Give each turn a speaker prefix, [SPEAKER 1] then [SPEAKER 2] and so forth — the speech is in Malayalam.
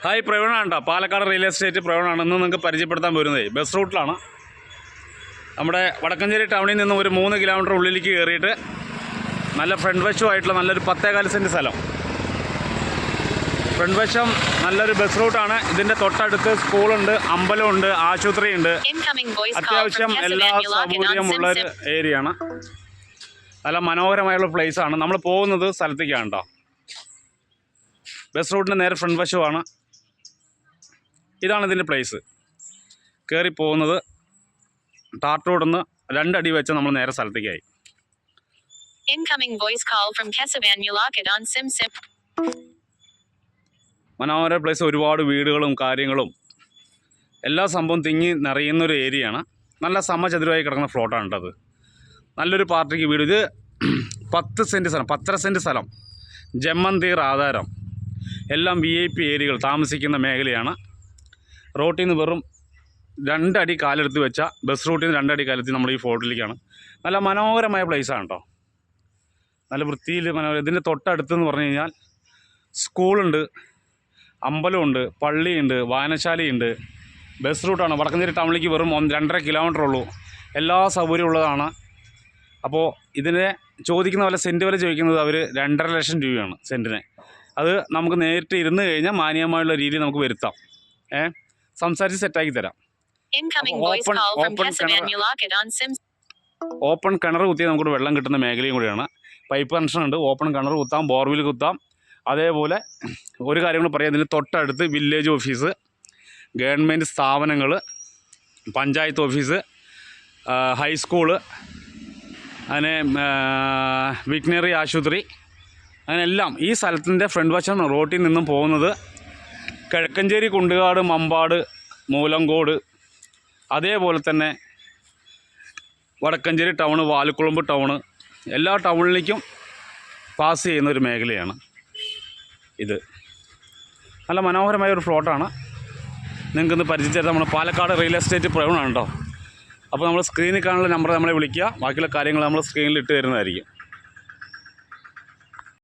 [SPEAKER 1] ഹായ് പ്രവീണാണ്. പാലക്കാട് റിയൽ എസ്റ്റേറ്റ് പ്രവീണാണ്. ഇന്ന് നിങ്ങൾക്ക് പരിചയപ്പെടുത്താൻ വരുന്നത് ബസ് റൂട്ടിലാണ്. നമ്മുടെ വടക്കഞ്ചേരി ടൗണിൽ നിന്നും ഒരു 3 കിലോമീറ്റർ ഉള്ളിലേക്ക് കയറിയിട്ട് നല്ല ഫ്രണ്ട് വശമായിട്ടുള്ള നല്ലൊരു 10.4 സെൻറ്റ് സ്ഥലം. ഫ്രണ്ട് വശം നല്ലൊരു ബസ് റൂട്ടാണ്. ഇതിൻ്റെ തൊട്ടടുത്ത് സ്കൂളുണ്ട്, അമ്പലമുണ്ട്, ആശുപത്രിയുണ്ട്. അത്യാവശ്യം എല്ലാ സൗകര്യമുള്ളൊരു ഏരിയയാണ്. നല്ല മനോഹരമായുള്ള പ്ലേസാണ്. നമ്മൾ പോകുന്നത് സ്ഥലത്തേക്കാണ് കേട്ടോ. ബസ് റൂട്ടിൻ്റെ നേരെ ഫ്രണ്ട് വശമാണ്. ഇതാണ് ഇതിൻ്റെ പ്ലേസ്. കയറി പോകുന്നത് ടാർ റോഡിൽ നിന്ന് 2 അടി വെച്ച് നമ്മൾ നേരെ സ്ഥലത്തേക്കായി. മനോഹര പ്ലേസ്. ഒരുപാട് വീടുകളും കാര്യങ്ങളും എല്ലാ സംഭവം തിങ്ങി നിറയുന്നൊരു ഏരിയയാണ്. നല്ല സമചതുരമായി കിടക്കുന്ന ഫ്ലോട്ടാണ് കേട്ടത്. നല്ലൊരു പാർട്ടിക്ക് വീട്. ഇത് 10 സെൻറ്റ് സ്ഥലം, 10.5 സെൻറ്റ് സ്ഥലം, ജമ്മന്തീർ ആധാരം, എല്ലാം VIP ഏരിയകൾ താമസിക്കുന്ന മേഖലയാണ്. റോട്ടിൽ നിന്ന് വെറും 2 അടി കാലെടുത്ത് വെച്ച ബസ് റൂട്ടിൽ നിന്ന് 2 അടി കാലെത്തി നമ്മൾ ഈ ഫോർട്ടിലേക്കാണ്. നല്ല മനോഹരമായ പ്ലേസാണ് കേട്ടോ. നല്ല വൃത്തിയിൽ ഇതിൻ്റെ തൊട്ടടുത്തെന്ന് പറഞ്ഞു കഴിഞ്ഞാൽ സ്കൂളുണ്ട്, അമ്പലമുണ്ട്, പള്ളിയുണ്ട്, വായനശാലയുണ്ട്. ബസ് റൂട്ടാണ്. വടക്കഞ്ചേരി ടൗണിലേക്ക് വെറും 2.5 കിലോമീറ്റർ ഉള്ളൂ. എല്ലാ സൗകര്യവും ഉള്ളതാണ്. അപ്പോൾ ഇതിനെ ചോദിക്കുന്ന പോലെ സെൻറ്റ് വില ചോദിക്കുന്നത് അവർ 2.5 ലക്ഷം രൂപയാണ് സെൻറ്റിന്. അത് നമുക്ക് നേരിട്ട് ഇരുന്ന് കഴിഞ്ഞാൽ മാന്യമായുള്ള രീതിയിൽ നമുക്ക് വരുത്താം. സംസാരിച്ച് സെറ്റാക്കി തരാം. ഓപ്പൺ കിണർ കുത്തിയാൽ നമുക്ക് വെള്ളം കിട്ടുന്ന മേഖലയും കൂടിയാണ്. പൈപ്പ് കണക്ഷൻ ഉണ്ട്. ഓപ്പൺ കിണർ കുത്താം, ബോർവെൽ കുത്താം. അതേപോലെ ഒരു കാര്യം കൂടി പറയാം. ഇതിന് തൊട്ടടുത്ത് വില്ലേജ് ഓഫീസ്, ഗവൺമെൻറ് സ്ഥാപനങ്ങൾ, പഞ്ചായത്ത് ഓഫീസ്, ഹൈസ്കൂള്, അങ്ങനെ വെറ്റിനറി ആശുപത്രി, അങ്ങനെ എല്ലാം ഈ സ്ഥലത്തിൻ്റെ ഫ്രണ്ട് വശം റോട്ടിൽ നിന്നും പോകുന്നത് കിഴക്കഞ്ചേരി, കുണ്ടുകാട്, മമ്പാട്, മൂലങ്കോട്, അതേപോലെ തന്നെ വടക്കഞ്ചേരി ടൗണ്, വാലുക്കുളമ്പ് ടൗണ്, എല്ലാ ടൗണിലേക്കും പാസ് ചെയ്യുന്ന ഒരു മേഖലയാണ് ഇത്. നല്ല മനോഹരമായ ഒരു ഫ്ലോട്ടാണ്. നിങ്ങൾക്കിന്ന് പരിചയിച്ചത് നമ്മൾ പാലക്കാട് റിയൽ എസ്റ്റേറ്റ് പ്രവീണാണ് കേട്ടോ. അപ്പോൾ നമ്മൾ സ്ക്രീനിൽ കാണുന്ന നമ്പർ നമ്മളെ വിളിക്കുക. ബാക്കിയുള്ള കാര്യങ്ങൾ നമ്മൾ സ്ക്രീനിൽ ഇട്ട് തരുന്നതായിരിക്കും.